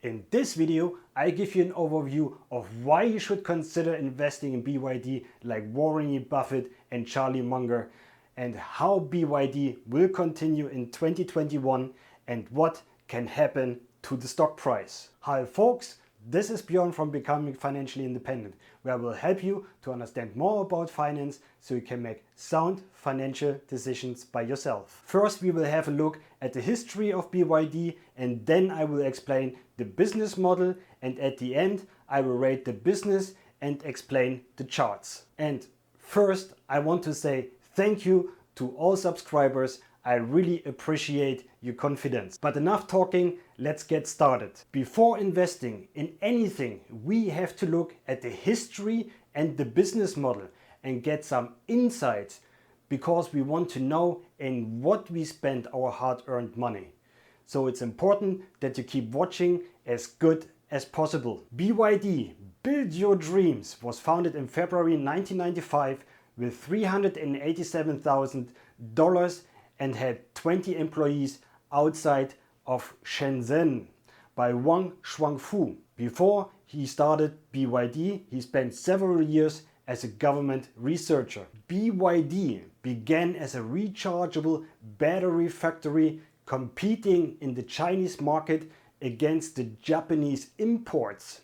In this video, I give you an overview of why you should consider investing in BYD like Warren Buffett and Charlie Munger, and how BYD will continue in 2021 and what can happen to the stock price. Hi folks, this is Björn from Becoming Financially Independent, where I will help you to understand more about finance so you can make sound financial decisions by yourself. First, we will have a look at the history of BYD, and then I will explain the business model, and at the end I will rate the business and explain the charts. And first, I want to say thank you to all subscribers. I really appreciate your confidence. But enough talking, let's get started. Before investing in anything, we have to look at the history and the business model and get some insights, because we want to know in what we spend our hard-earned money. So it's important that you keep watching as good as possible. BYD, Build Your Dreams, was founded in February 1995 with $387,000 and had 20 employees outside of Shenzhen by Wang Shuangfu. Before he started BYD, he spent several years as a government researcher. BYD began as a rechargeable battery factory, competing in the Chinese market against the Japanese imports.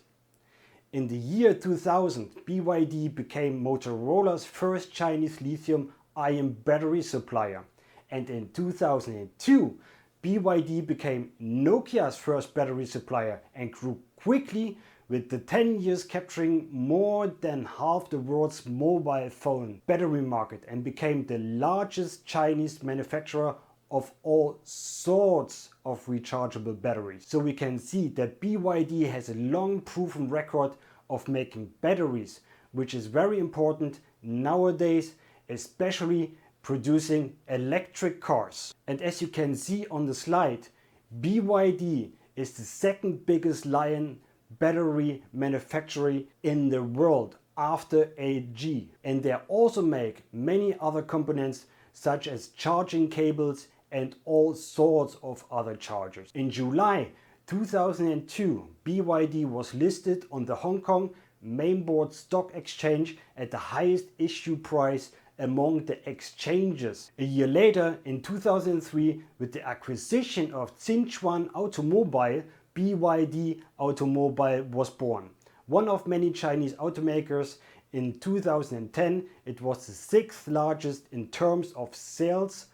In the year 2000, BYD became Motorola's first Chinese lithium-ion battery supplier. And in 2002, BYD became Nokia's first battery supplier and grew quickly, with the 10 years capturing more than half the world's mobile phone battery market, and became the largest Chinese manufacturer of all sorts of rechargeable batteries. So we can see that BYD has a long proven record of making batteries, which is very important nowadays, especially producing electric cars. And as you can see on the slide, BYD is the second biggest lion battery manufacturer in the world after AG. And they also make many other components such as charging cables and all sorts of other chargers. In July 2002, BYD was listed on the Hong Kong Mainboard Stock Exchange at the highest issue price among the exchanges. A year later, in 2003, with the acquisition of Tsinchuan Automobile, BYD Automobile was born. One of many Chinese automakers. In 2010, it was the sixth largest in terms of sales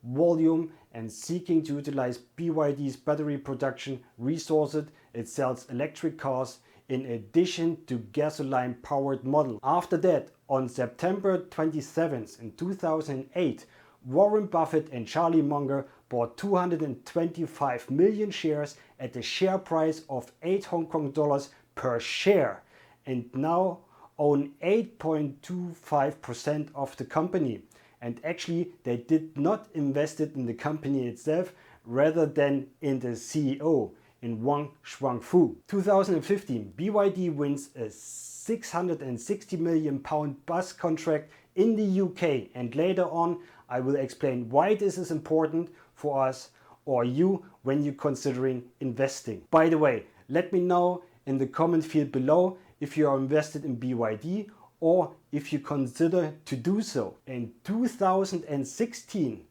volume, and seeking to utilize BYD's battery production resources, it sells electric cars in addition to gasoline-powered models. After that, on September 27th in 2008, Warren Buffett and Charlie Munger bought 225 million shares at a share price of 8 Hong Kong dollars per share, and now own 8.25% of the company. And actually, they did not invest it in the company itself, rather than in the CEO, in Wang Shuangfu. 2015, BYD wins a £660 million bus contract in the UK, and later on I will explain why this is important for us or you when you're considering investing. By the way, let me know in the comment field below if you are invested in BYD or if you consider to do so. In 2016,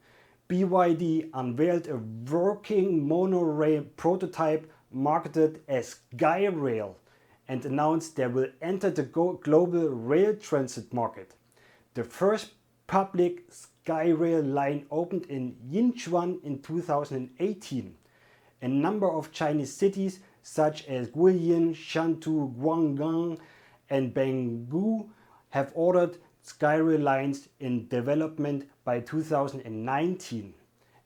BYD unveiled a working monorail prototype marketed as Skyrail and announced they will enter the global rail transit market. The first public Skyrail line opened in Yinchuan in 2018. A number of Chinese cities such as Guilin, Shantou, Guangdong and Bengbu have ordered Skyrail lines in development by 2019.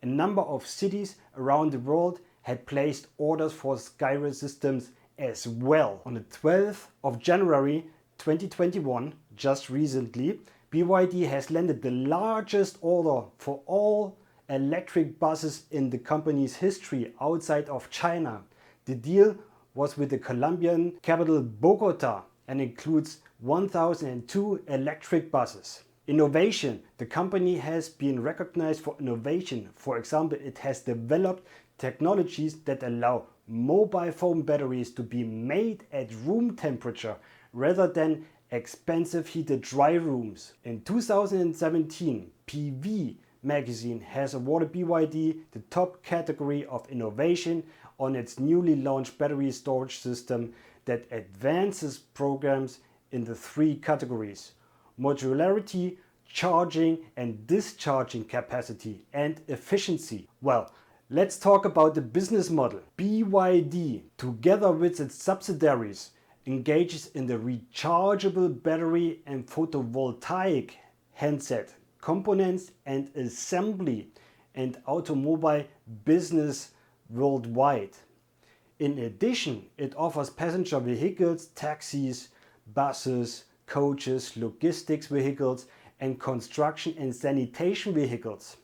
A number of cities around the world had placed orders for Skyrail systems as well. On the 12th of January 2021, just recently, BYD has landed the largest order for all electric buses in the company's history outside of China. The deal was with the Colombian capital Bogota and includes 1,002 electric buses. Innovation. The company has been recognized for innovation. For example, it has developed technologies that allow mobile phone batteries to be made at room temperature rather than expensive heated dry rooms. In 2017, PV magazine has awarded BYD the top category of innovation on its newly launched battery storage system that advances programs in the three categories: modularity, charging and discharging capacity, and efficiency. Well, let's talk about the business model. BYD, together with its subsidiaries, engages in the rechargeable battery and photovoltaic handset components and assembly and automobile business worldwide. In addition, it offers passenger vehicles, taxis, buses, coaches, logistics vehicles, and construction and sanitation vehicles.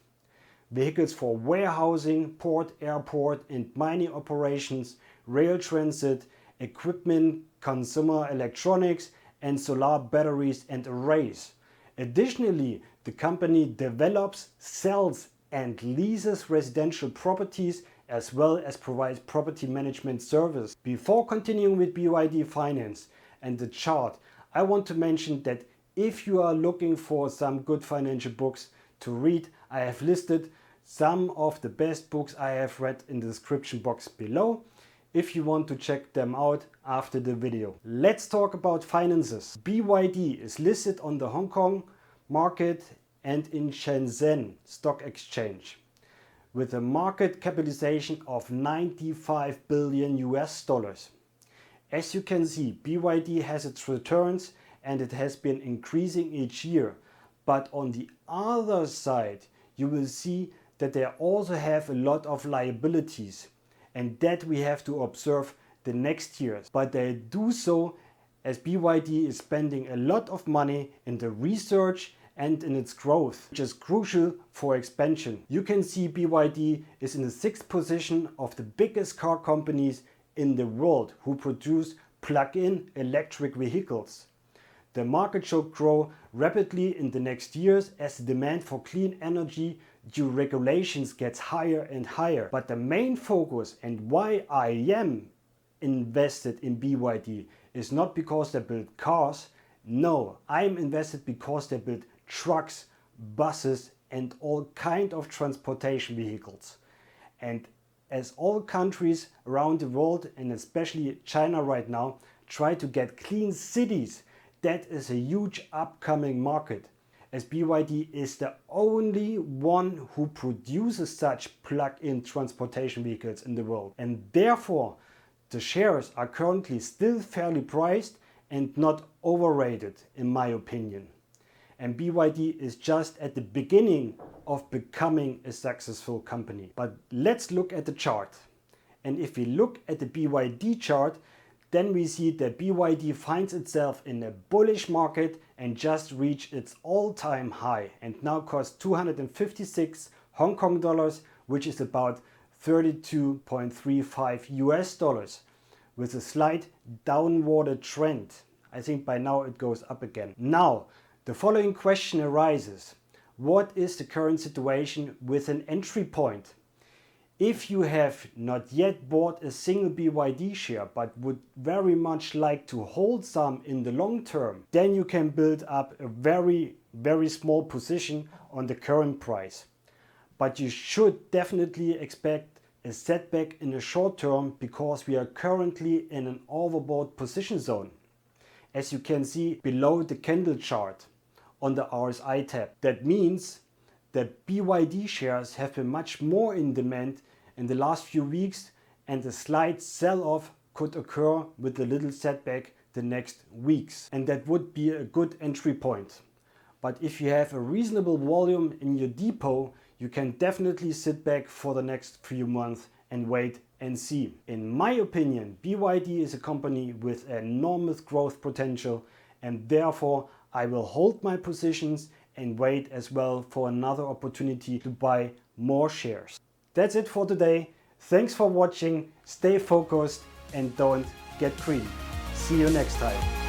Vehicles for warehousing, port, airport and mining operations, rail transit, equipment, consumer electronics, and solar batteries and arrays. Additionally, the company develops, sells and leases residential properties as well as provides property management service. Before continuing with BYD Finance and the chart, I want to mention that if you are looking for some good financial books to read, I have listed some of the best books I have read in the description box below, if you want to check them out after the video. Let's talk about finances. BYD is listed on the Hong Kong market and in Shenzhen Stock Exchange with a market capitalization of 95 billion US dollars. As you can see, BYD has its returns and it has been increasing each year. But on the other side, you will see that they also have a lot of liabilities, and that we have to observe the next years. But they do so as BYD is spending a lot of money in the research and in its growth, which is crucial for expansion. You can see BYD is in the 6th position of the biggest car companies in the world who produce plug-in electric vehicles. The market should grow rapidly in the next years as the demand for clean energy due regulations gets higher and higher. But the main focus and why I am invested in BYD is not because they build cars. No, I am invested because they build trucks, buses and all kind of transportation vehicles. And as all countries around the world and especially China right now try to get clean cities, that is a huge upcoming market, as BYD is the only one who produces such plug-in transportation vehicles in the world. And therefore, the shares are currently still fairly priced and not overrated in my opinion. And BYD is just at the beginning of becoming a successful company. But let's look at the chart. And if we look at the BYD chart, then we see that BYD finds itself in a bullish market and just reached its all-time high and now costs 256 Hong Kong dollars, which is about 32.35 US dollars, with a slight downward trend. I think by now it goes up again. Now, the following question arises: what is the current situation with an entry point? If you have not yet bought a single BYD share but would very much like to hold some in the long term, then you can build up a very small position on the current price. But you should definitely expect a setback in the short term because we are currently in an overbought position zone, as you can see below the candle chart on the RSI tab. That means that BYD shares have been much more in demand in the last few weeks, and a slight sell-off could occur with a little setback the next weeks, and that would be a good entry point. But if you have a reasonable volume in your depot, you can definitely sit back for the next few months and wait and see. In my opinion, BYD is a company with enormous growth potential, and therefore I will hold my positions and wait as well for another opportunity to buy more shares. That's it for today. Thanks for watching, stay focused and don't get greedy. See you next time.